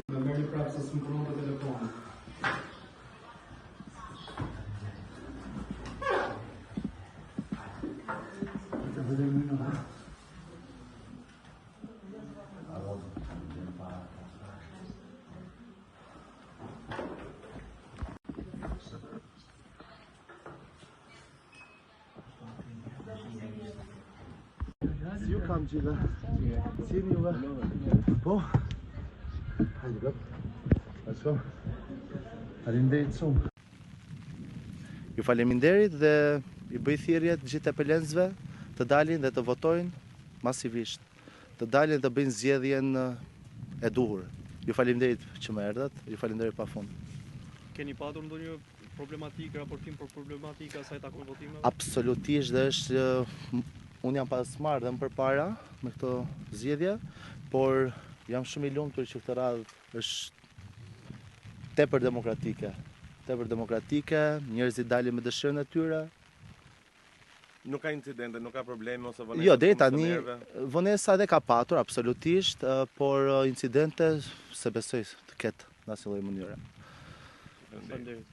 Merrni prapë se s'më punon të telefonin. Si ju kam Gjila? Si jeni juve? Po? Hajde gëp. Ashtu. Faleminderit shumë. Ju faleminderit dhe i bëj thirrje të gjithë apelensëve të dalin dhe të votojnë masivisht. Të dalin dhe bëjnë zgjedhjen e duhur. Ju faleminderit që më erdhët, ju faleminderit pafund. Keni patur ndonjë problematikë, raportim për problematika sa i takon votimeve? Absolutisht dhe është unë jam pas marrë dhe më përpara me këto zgjedhje, por jam shumë i lumtur që këtë radhë është tepër demokratike. Tepër demokratike, njerëzit dalin me dëshirën e tyre. Nuk ka incidente, nuk ka probleme ose vonesa? Jo, deri tani vonesa edhe ka patur absolutisht, por incidente se besoj të ketë në asnjë lloj mënyre. Faleminderit.